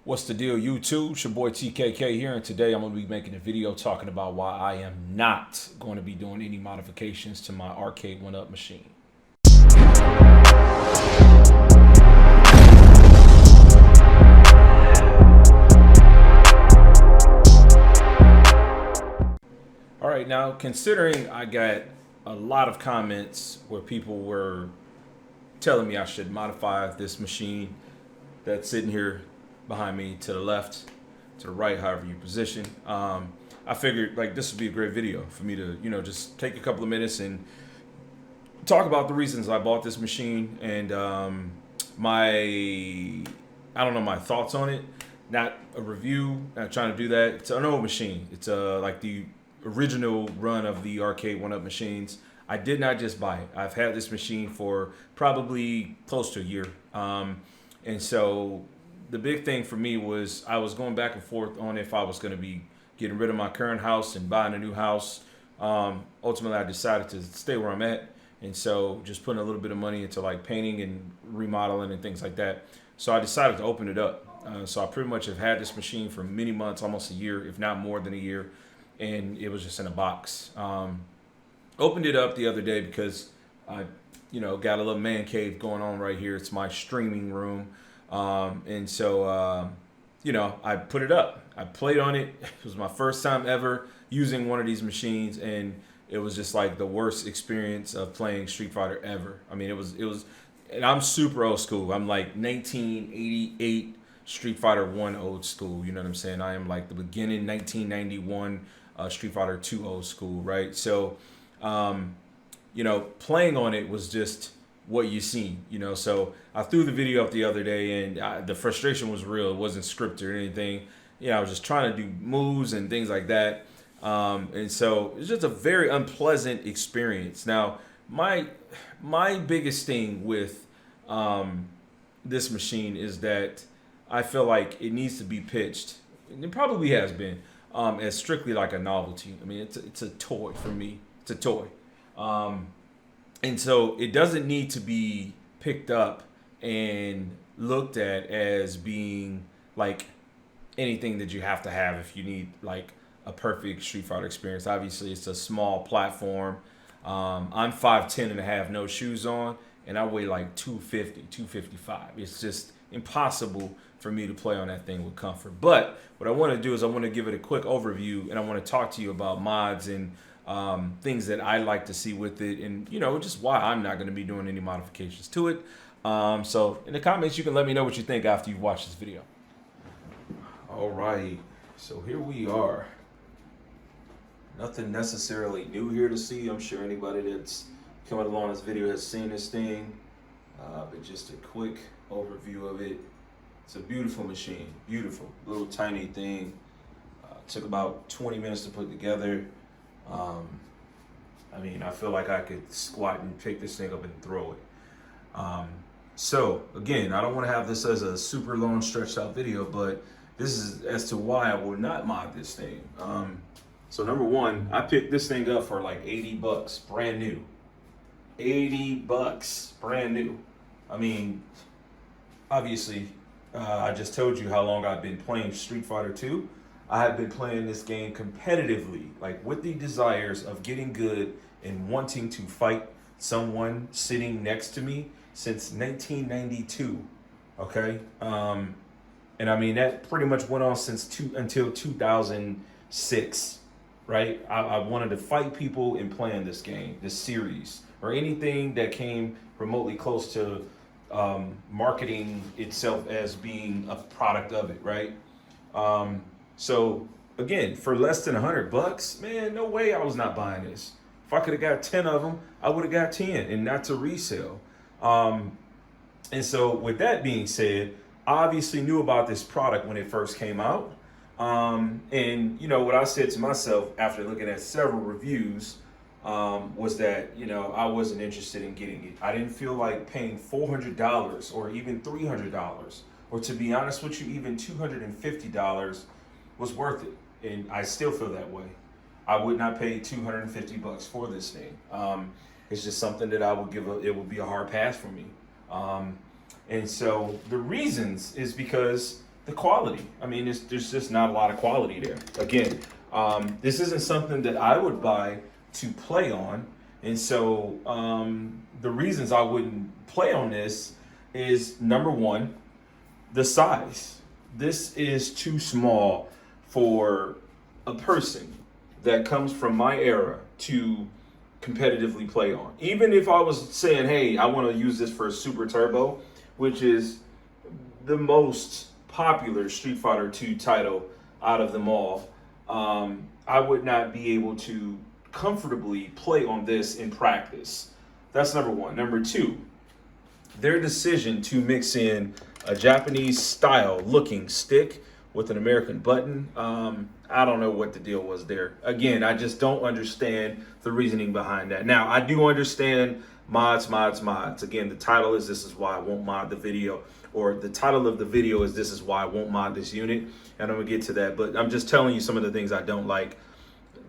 What's the deal, YouTube? It's your boy TKK here, and today I'm going to be making a video talking about why I am not going to be doing any modifications to my Arcade1Up machine. All right, now considering I got a lot of comments where people were telling me I should modify this machine that's sitting here behind me to the left, to the right, however you position. I figured like this would be a great video for me to, just take a couple of minutes and talk about the reasons I bought this machine and my thoughts on it. Not a review, not trying to do that. It's an old machine. It's like the original run of the Arcade1Up machines. I did not just buy it. I've had this machine for probably close to a year. And so the big thing for me was I was going back and forth on if I was going to be getting rid of my current house and buying a new house. Ultimately, I decided to stay where I'm at. And so just putting a little bit of money into like painting and remodeling and things like that. So I decided to open it up. So I pretty much have had this machine for many months, almost a year, if not more than a year. And it was just in a box. Opened it up the other day because I got a little man cave going on right here. It's my streaming room. And so I put it up. I played on it. It was my first time ever using one of these machines, and it was just like the worst experience of playing Street Fighter ever. I mean, it was, and I'm super old school. I'm like 1988 Street Fighter 1 old school. You know what I'm saying? I am like the beginning 1991 Street Fighter 2 old school, right? So, playing on it was just what you seen, So I threw the video up the other day, and the frustration was real. It wasn't scripted or anything. I was just trying to do moves and things like that. And so it's just a very unpleasant experience. Now, my biggest thing with this machine is that I feel like it needs to be pitched, and it probably has been, as strictly like a novelty. I mean, it's a toy for me. It's a toy. And so it doesn't need to be picked up and looked at as being like anything that you have to have if you need like a perfect Street Fighter experience. Obviously, it's a small platform. I'm 5'10" and a half, no shoes on, and I weigh like 250, 255. It's just impossible for me to play on that thing with comfort. But what I want to do is I want to give it a quick overview, and I want to talk to you about mods and things that I like to see with it, and just why I'm not going to be doing any modifications to it. So in the comments, you can let me know what you think after you've watched this video. All right, so here we are. Nothing necessarily new here to see. I'm sure anybody that's coming along this video has seen this thing, but just a quick overview of it. It's a beautiful machine, beautiful little tiny thing. Took about 20 minutes to put together. I feel like I could squat and pick this thing up and throw it. So again, I don't want to have this as a super long stretched out video, but this is as to why I will not mod this thing. So number one, I picked this thing up for like 80 bucks, brand new. 80 bucks, brand new. I mean, obviously, I just told you how long I've been playing Street Fighter 2. I have been playing this game competitively, like with the desires of getting good and wanting to fight someone sitting next to me since 1992. Okay, and I mean that pretty much went on until 2006, right? I wanted to fight people and play in this game, this series, or anything that came remotely close to marketing itself as being a product of it, right? So again, for less than 100 bucks, man, no way I was not buying this. If I could have got 10 of them, I would have got 10 and not to resell. And so with that being said, I obviously knew about this product when it first came out. And what I said to myself after looking at several reviews was that, I wasn't interested in getting it. I didn't feel like paying $400 or even $300, or to be honest with you, even $250 was worth it, and I still feel that way. I would not pay 250 bucks for this thing. It's just something that I would it would be a hard pass for me. And so the reasons is because the quality. I mean, there's just not a lot of quality there. Again, this isn't something that I would buy to play on. And so the reasons I wouldn't play on this is, number one, the size. This is too small for a person that comes from my era to competitively play on. Even if I was saying, hey, I want to use this for a Super Turbo, which is the most popular Street Fighter 2 title out of them all, I would not be able to comfortably play on this in practice. That's number one. Number two, their decision to mix in a Japanese style looking stick with an American button. I don't know what the deal was there. Again, I just don't understand the reasoning behind that. Now, I do understand mods. Again, the title is "This Is Why I Won't Mod the Video," or the title of the video is "This Is Why I Won't Mod This Unit," and I'm gonna get to that. But I'm just telling you some of the things I don't like.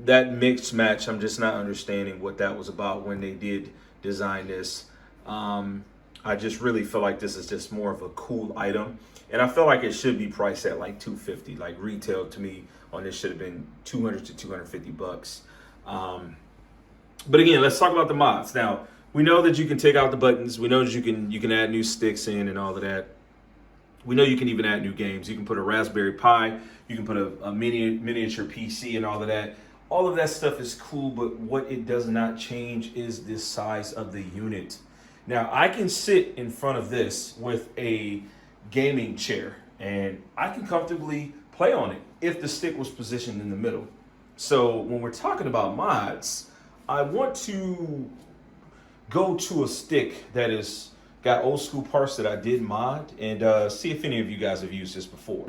That mixed match, I'm just not understanding what that was about when they did design this. I just really feel like this is just more of a cool item, and I feel like it should be priced at like $250. Like retail to me on this should have been $200 to $250. But again, let's talk about the mods. Now, we know that you can take out the buttons. We know that you can add new sticks in and all of that. We know you can even add new games. You can put a Raspberry Pi. You can put a miniature PC and all of that. All of that stuff is cool, but what it does not change is the size of the unit. Now, I can sit in front of this with a gaming chair, and I can comfortably play on it if the stick was positioned in the middle. So when we're talking about mods, I want to go to a stick that is got old school parts that I did mod, and see if any of you guys have used this before.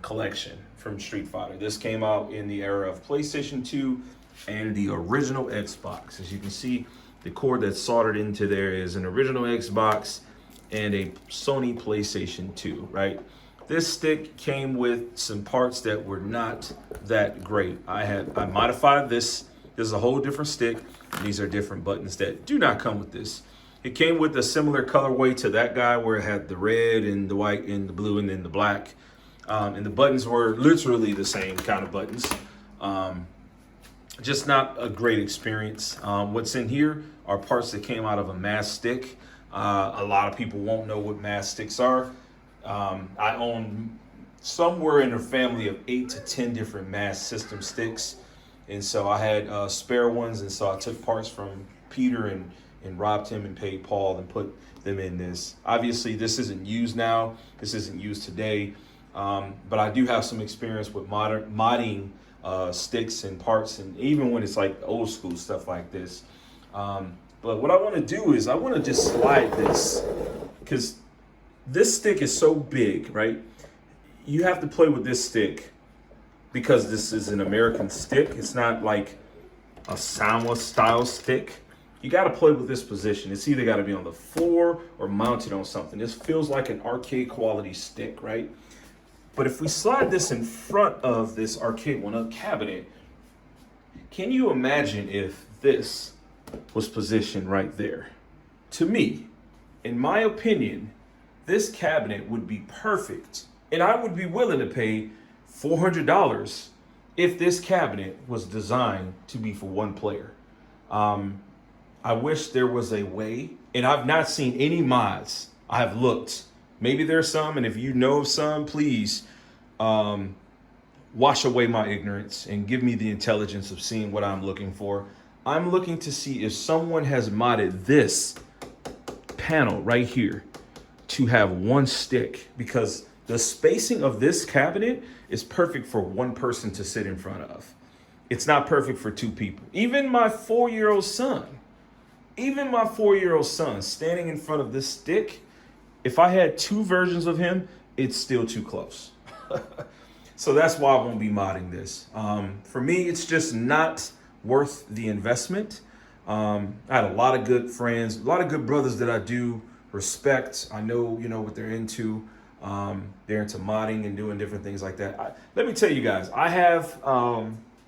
Collection from Street Fighter. This came out in the era of PlayStation 2 and the original Xbox. As you can see, the cord that's soldered into there is an original Xbox and a Sony PlayStation 2, right? This stick came with some parts that were not that great. I modified this. This is a whole different stick. These are different buttons that do not come with this. It came with a similar colorway to that guy where it had the red and the white and the blue and then the black. And the buttons were literally the same kind of buttons. Just not a great experience. What's in here are parts that came out of a mass stick. A lot of people won't know what mass sticks are. I own somewhere in a family of 8 to 10 different mass system sticks. And so I had spare ones, and so I took parts from Peter and robbed him and paid Paul and put them in this. Obviously, this isn't used now. This isn't used today. But I do have some experience with modding sticks and parts, and even when it's like old school stuff like this. But what I want to do is I want to just slide this, because this stick is so big, right? You have to play with this stick because this is an American stick. It's not like a Sama style stick. You got to play with this position. It's either got to be on the floor or mounted on something. This feels like an arcade quality stick, right? But if we slide this in front of this arcade one-up cabinet, can you imagine if this was positioned right there? To me, in my opinion, this cabinet would be perfect. And I would be willing to pay $400 if this cabinet was designed to be for one player. I wish there was a way, and I've not seen any mods. I've looked. Maybe there's some, and if you know of some, please wash away my ignorance and give me the intelligence of seeing what I'm looking for. I'm looking to see if someone has modded this panel right here to have one stick, because the spacing of this cabinet is perfect for one person to sit in front of. It's not perfect for two people. Even my 4-year-old son standing in front of this stick, if I had two versions of him, it's still too close. So that's why I won't be modding this. For me, it's just not worth the investment. I had a lot of good friends, a lot of good brothers that I do respect. I know, you know, what they're into. They're into modding and doing different things like that. Let me tell you guys, I have,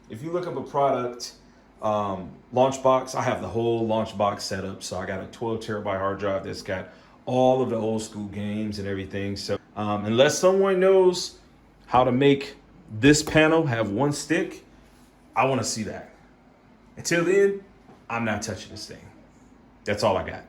if you look up a product, Launchbox, I have the whole Launchbox set up. So I got a 12 terabyte hard drive that's got all of the old school games and everything. So Unless someone knows how to make this panel have one stick, I want to see that. Until then, I'm not touching this thing. That's all I got.